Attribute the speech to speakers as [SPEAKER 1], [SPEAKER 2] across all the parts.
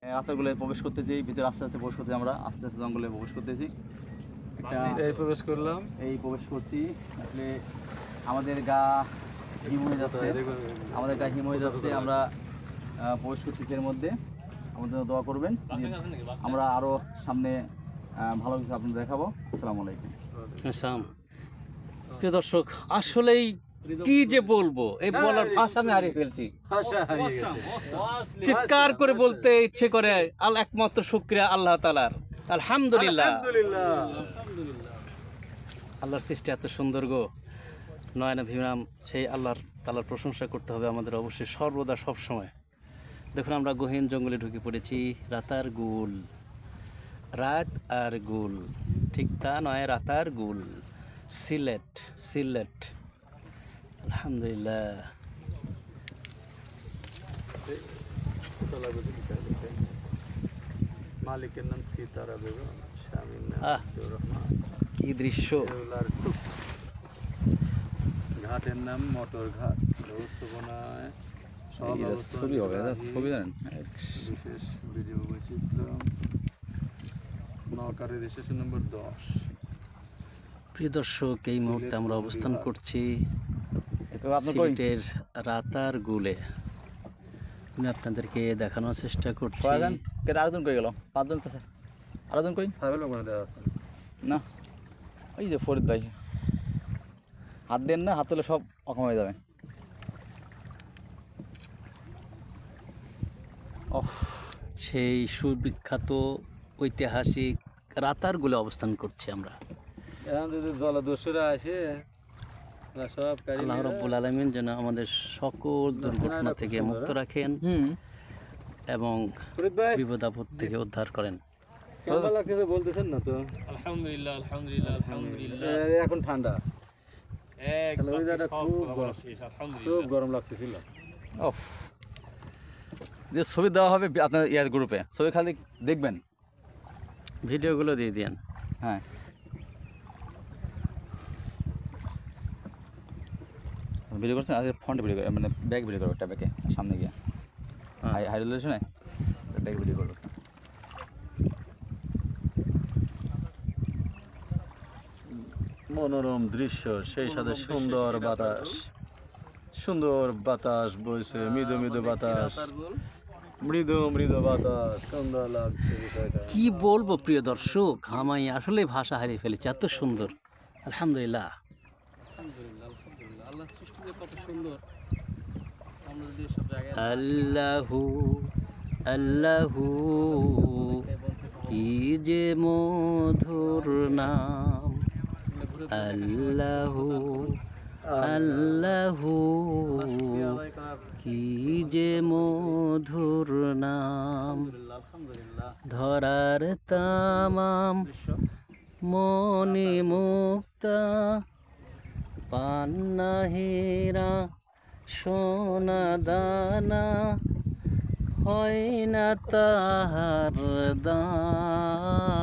[SPEAKER 1] রাস্তাগুলো প্রবেশ করতেছি, ভিতরে আস্তে আস্তে প্রবেশ করতেছি, আমরা আস্তে আস্তে জঙ্গলে প্রবেশ করতেছি।
[SPEAKER 2] এই প্রবেশ করলাম,
[SPEAKER 1] এই প্রবেশ করছি। আসলে আমাদের গা হিম হয়ে যাচ্ছে, আমাদের গা হিম হয়ে যাচ্ছে। আমরা প্রবেশ করতেছি এর মধ্যে। আমাদের জন্য দোয়া করবেন, আমরা আরও সামনে ভালো কিছু আপনাদের দেখাবো। আসসালামু আলাইকুম।
[SPEAKER 3] প্রিয় দর্শক, আসলেই কি যে বলবো, এই বলার ভাষা আমি হারিয়ে ফেলছি। চিৎকার করে বলতে ইচ্ছে করে একমাত্র শুকরিয়া আল্লাহ তাআলার। আলহামদুলিল্লাহ, আল্লাহর সৃষ্টি এত সুন্দর গো, নয়না ভিরাম। সেই আল্লাহর তাআলার প্রশংসা করতে হবে আমাদের অবশ্যই, সর্বদা সব সময়। দেখুন, আমরা গহীন জঙ্গলে ঢুকে পড়েছি। রাতার গুল, রাত আর গুল, ঠিক তা নয়, রাতার গুল। সিলেট, সিলেট। আলহামদুলিল্লাহ।
[SPEAKER 2] মালিকের নাম সিতারা বেগম, স্বামীর নাম আব্দুর রহমান।
[SPEAKER 3] কি দৃশ্য!
[SPEAKER 2] ঘাটের নাম মোটর ঘাট। ব্যবস্থাপনায় বিশেষ ভিডিও বৈচিত্র্য। নওকার রেজিস্ট্রেশন নম্বর 10।
[SPEAKER 3] প্রিয় দর্শক, এই মুহূর্তে আমরা অবস্থান করছি সিলেটের রাতার গুলে। আমি আপনাদেরকে দেখানোর চেষ্টা করছি।
[SPEAKER 1] আরেকজন কই গেল? 5 জন, আরেকজন কই? না, ওই যে ফরিদ ভাই। হাত দেন না, হাত তুলে সব অক্ষম হয়ে যাবে।
[SPEAKER 3] সেই সুবিখ্যাত ঐতিহাসিক রাতার গুলে অবস্থান করছি আমরা।
[SPEAKER 2] এখন যদি জলদস্যুরা আসে,
[SPEAKER 3] আল্লাহ রাব্বুল আলামিন যেন আমাদের সকল দুর্ঘটনা থেকে মুক্ত রাখেন এবং বিপদ আপদ থেকে উদ্ধার করেন।
[SPEAKER 2] বলতেছেন না তো?
[SPEAKER 4] আলহামদুলিল্লাহ, আলহামদুলিল্লাহ, আলহামদুলিল্লাহ।
[SPEAKER 2] এখন ঠান্ডা, খুব গরম লাগতেছিল।
[SPEAKER 1] যে ছবি দেওয়া হবে আপনার ইয়ার গ্রুপে, ছবি খালি দেখবেন,
[SPEAKER 3] ভিডিওগুলো দিয়ে দিন।
[SPEAKER 1] হ্যাঁ, ভিডিও করছেন আজকে ফ্রন্ট ভিডিও, মানে ব্যাক ভিডিও করবো, একটা ব্যাকে সামনে গিয়ে হাই রেজলিউশনে ব্যাক ভিডিও করবো।
[SPEAKER 2] মনোরম দৃশ্য, সেই সাথে সুন্দর বাতাস, সুন্দর বাতাস বইছে, মৃদু মৃদু বাতাস, মৃদু মৃদু বাতাস, সুন্দর লাগছে বিষয়টা।
[SPEAKER 3] কি বলবো প্রিয় দর্শক, আমি আসলে ভাষা হারিয়ে ফেলেছি, এত সুন্দর। আলহামদুলিল্লাহ,
[SPEAKER 4] আল্লাহর সৃষ্টি যে কত সুন্দর। আমরা যদি সব জায়গায়
[SPEAKER 3] আল্লাহু আল্লাহু, কি যে মধুর নাম। আল্লাহু আল্লাহু, কি যে মধুর নাম। ধরার তামাম মনি মুক্তা, পান্না হীরা সোনা দানা, হয় না তাহার দাম।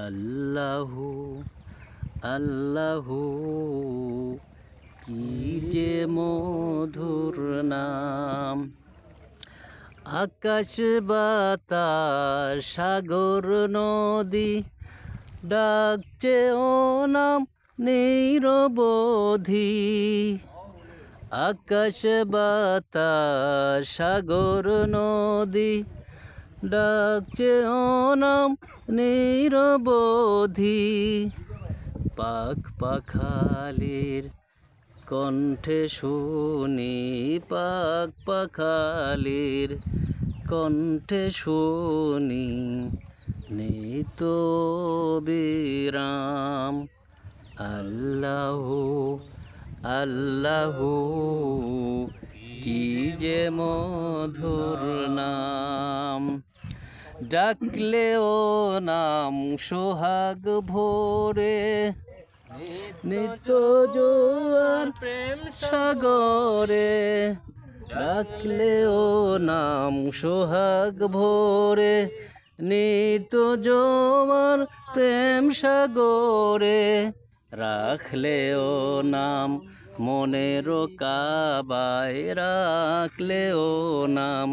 [SPEAKER 3] আল্লাহু আল্লাহু, কি যে মধুর নাম। আকাশ বাতাস সাগর নদী, ডাকছে ও নাম নিরবধি। আকাশ বাতাস সাগর নদী, ডাকছে ও নাম নিরবধি। পাখ পাখালির কণ্ঠে শুনি, পাখ পাখালির কণ্ঠে শুনি, নিত বিরাম। আল্লাহু আল্লাহু, কি যে মধুর নাম। ডাকলে ও নাম সোহাগ ভোরে, নিত্য জোয়ার প্রেম সাগরে। ডাকলে ও নাম সোহাগ ভোরে, নিত্য জোয়ার প্রেম সাগরে। রাখলে ও নাম মনের কাবায়, রাখলে ও নাম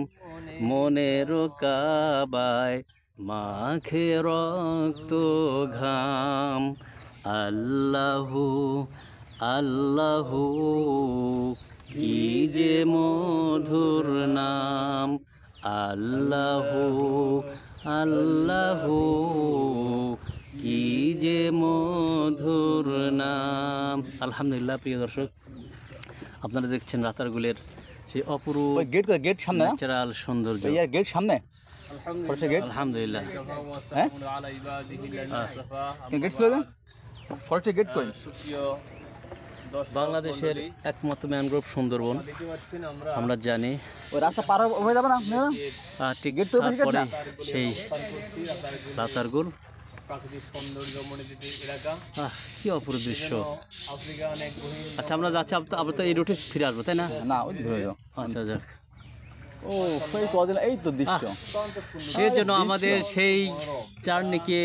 [SPEAKER 3] মনের কাবায় মাখে রক্ত ঘাম। আল্লাহু আল্লাহু কি যে মধুর নাম। আল্লাহু আল্লাহু কি যে মধুর নাম। আলহামদুলিল্লাহ প্রিয় দর্শক, আপনারা দেখছেন রাতারগুলের সেই অপরূপ
[SPEAKER 1] গেট সামনে না?
[SPEAKER 3] ন্যাচারাল সৌন্দর্য।
[SPEAKER 1] ইয়ার গেট সামনে ফরেস্টের গেট।
[SPEAKER 3] আলহামদুলিল্লাহ।
[SPEAKER 1] হ্যাঁ গেট ছিল না? ফরেস্টের গেট কই?
[SPEAKER 3] বাংলাদেশের একমাত্র ম্যানগ্রোভ সুন্দরবন আমরা জানি।
[SPEAKER 1] ওই রাস্তা পার হয়ে যাবে না?
[SPEAKER 3] ঠিক
[SPEAKER 1] গেট তো বেশি গেট
[SPEAKER 3] তারপরে
[SPEAKER 1] না?
[SPEAKER 3] সেই রাতারগুল।
[SPEAKER 4] প্রাকৃতিক সৌন্দর্য মনোনীত এলাকা।
[SPEAKER 3] কি অপরূপ দৃশ্য।
[SPEAKER 4] আফ্রিকা অনেক গহীন
[SPEAKER 3] আচ্ছা আমরা যাচ্ছি, আমরা তো এই রুটে ফিরে আসবো তাই না?
[SPEAKER 1] না ওই দিকে হয়ে যাও।
[SPEAKER 3] আচ্ছা যাক,
[SPEAKER 1] ও সেই কদিন এই তো দৃশ্য।
[SPEAKER 3] সেই জন্য আমাদের সেই জার্নিকে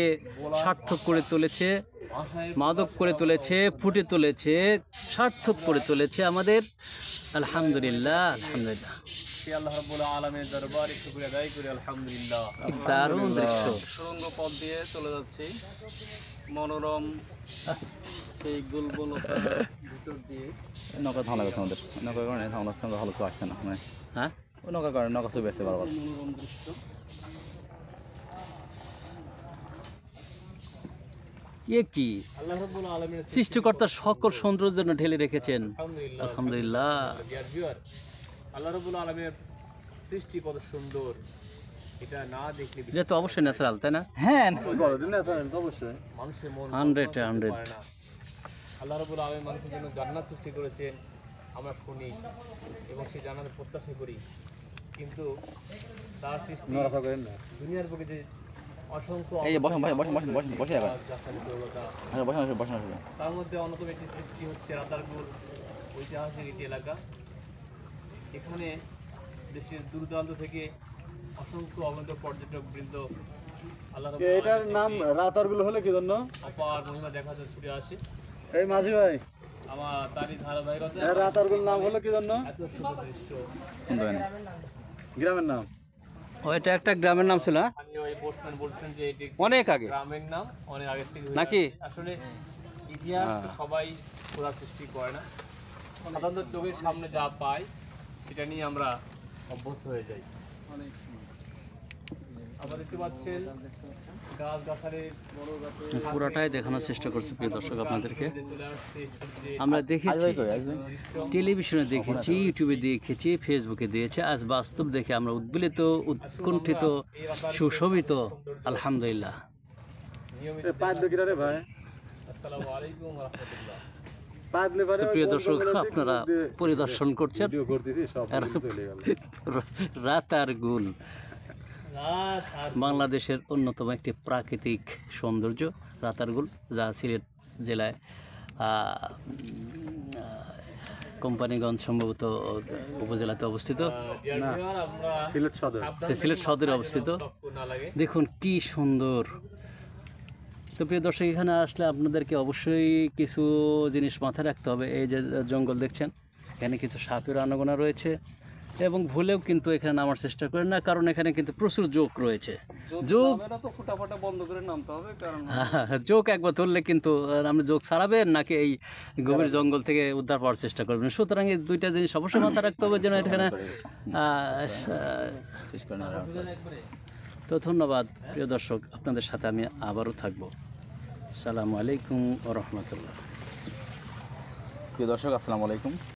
[SPEAKER 3] সার্থক করে তুলেছে, মাদক করে তুলেছে, ফুটে তুলেছে, সার্থক করে তুলেছে আমাদের। আলহামদুলিল্লাহ আলহামদুলিল্লাহ।
[SPEAKER 4] সে আল্লাহ রাব্বুল আলামিনের দরবারে শুকরিয়া আদায় করি আলহামদুলিল্লাহ।
[SPEAKER 3] কি দারুণ দৃশ্য।
[SPEAKER 4] সুড়ঙ্গ পথ দিয়ে চলে যাচ্ছি মনোরম সেই গুলগুলতার ভিতর দিয়ে।
[SPEAKER 1] নৌকা ধান লাগাচ্ছে আমাদের, নৌকার কারণে আমার সঙ্গে ভালো তো আসছে না। মানে
[SPEAKER 3] হ্যাঁ
[SPEAKER 1] ওই নৌকার কারণে নৌকা ছবি আসছে বারবার।
[SPEAKER 4] মনোরম দৃশ্য।
[SPEAKER 3] এ কি
[SPEAKER 4] আল্লাহ রাব্বুল আলামিনের
[SPEAKER 3] সৃষ্টিকর্তার সকল সৌন্দর্যের জন্য ঢেলে রেখেছেন।
[SPEAKER 4] আলহামদুলিল্লাহ।
[SPEAKER 3] আলহামদুলিল্লাহ।
[SPEAKER 4] ডিয়ার ভিউয়ার, আল্লাহ রাব্বুল আলামিনের সৃষ্টি কত সুন্দর, এটা না দেখলে
[SPEAKER 3] এটা তো অবশ্যই ন্যাচারাল তাই না?
[SPEAKER 1] হ্যাঁ
[SPEAKER 2] অবশ্যই।
[SPEAKER 4] মানুষের মন
[SPEAKER 3] 100
[SPEAKER 4] পারে না। আল্লাহ রাব্বুল আলামিন মানুষের জন্য জান্নাত সৃষ্টি করেছেন, আমরা শুনি এবং সেই জান্নাতের প্রত্যাশা করি, কিন্তু তার সৃষ্টি দুনিয়ার বুকে যে অসংখ্য
[SPEAKER 1] এই যে বসেন বসেন বসেন বসেন বসেন বসে এখন
[SPEAKER 4] গাছগাছালি তরুলতা,
[SPEAKER 1] বসেন বসেন বসেন বসেন।
[SPEAKER 4] তার মধ্যে অন্যতম একটি সৃষ্টি হচ্ছে রাতারগুল ঐতিহাসিক একটি এলাকা। এখানে দেশের দূর দূরান্ত থেকে অসংখ্য অগণিত পর্যটক বৃন্দ আল্লাহ রাব্বুল
[SPEAKER 2] এটার
[SPEAKER 4] আলামিনের
[SPEAKER 2] নাম রাতারগুল হলে কি জন্য?
[SPEAKER 4] অপার মহিমা দেখার জন্য ছুটে আসে।
[SPEAKER 2] এই মাঝি ভাই,
[SPEAKER 4] আমার তারই ধারাবাহিকতা
[SPEAKER 2] রাতারগুল নাম হলো কি জন্য?
[SPEAKER 4] এত সুন্দর দৃশ্য।
[SPEAKER 1] সুন্দর না?
[SPEAKER 2] গ্রামের নাম।
[SPEAKER 3] ও এটা একটা গ্রামের নাম ছিল, হ্যাঁ?
[SPEAKER 4] স্থানীয় এই পোস্টম্যান বলছেন যে এটি
[SPEAKER 3] অনেক আগে
[SPEAKER 4] গ্রামের নাম, অনেক আগে থেকে হয়ে
[SPEAKER 3] নাকি?
[SPEAKER 4] আসছে। আসলে ইতিহাস তো সবাই খোঁজার সৃষ্টি করে না, সাধারণত চোখের সামনে যা পাই সেটা নিয়ে আমরা অভ্যস্ত হয়ে যাই। আবার দেখতে পাচ্ছেন গাছ গাছালি বড় গাছে
[SPEAKER 3] পুরোটাই দেখানোর চেষ্টা করছি প্রিয় দর্শক আপনাদেরকে।
[SPEAKER 4] চলে আসছে সূর্যের
[SPEAKER 3] আমরা দেখেছি,
[SPEAKER 4] দৃশ্য।
[SPEAKER 3] টেলিভিশনে দেখেছি, ইউটিউবে দেখেছি, ফেসবুকে দিয়েছে, আজ বাস্তব দেখে আমরা উদ্বেলিত, উৎকণ্ঠিত, সুশোভিত। আলহামদুলিল্লাহ।
[SPEAKER 4] নিয়মিত
[SPEAKER 2] রে ভাই,
[SPEAKER 4] আসসালামু আলাইকুম ওয়া রাহমাতুল্লাহ।
[SPEAKER 3] তো প্রিয় দর্শক আপনারা পরিদর্শন করছেন
[SPEAKER 2] ভিডিও করতেছি সব চলে গেল।
[SPEAKER 3] রাতারগুল,
[SPEAKER 4] রাত আর
[SPEAKER 3] বাংলাদেশের অন্যতম একটি প্রাকৃতিক সৌন্দর্য রাতারগুল, যা সিলেট জেলায় কোম্পানিগঞ্জ সম্ভবত উপজেলাতে অবস্থিত।
[SPEAKER 4] ডিয়ার ভিউয়ার, আমরা
[SPEAKER 2] সিলেট সদর।
[SPEAKER 3] সে সিলেট সদরে অবস্থিত।
[SPEAKER 4] তক্কু না লাগে।
[SPEAKER 3] দেখুন কি সুন্দর। তো প্রিয় দর্শক, এখানে আসলে আপনাদেরকে অবশ্যই কিছু জিনিস মাথায় রাখতে হবে। এই যে জঙ্গল দেখছেন, এখানে কিছু সাপের আনাগোনা রয়েছে, এবং ভুলেও কিন্তু এখানে নামার চেষ্টা করেন না, কারণ এখানে কিন্তু প্রচুর জোক রয়েছে। জোক
[SPEAKER 4] তো ফুটাফাটা বন্ধ করে নামতে হবে, কারণ
[SPEAKER 3] জোক একবার ধরলে কিন্তু আপনি জোক ছাড়াবেন নাকি এই গভীর জঙ্গল থেকে উদ্ধার পাওয়ার চেষ্টা করবেন। সুতরাং এই দুইটা জিনিস অবশ্যই মাথায় রাখতে হবে যেন এখানে
[SPEAKER 1] শেষ করে না।
[SPEAKER 3] তো ধন্যবাদ প্রিয় দর্শক, আপনাদের সাথে আমি আবারও থাকবো। আসসালামু আলাইকুম ওয়া রাহমাতুল্লাহ।
[SPEAKER 1] প্রিয় দর্শক আসসালামু আলাইকুম।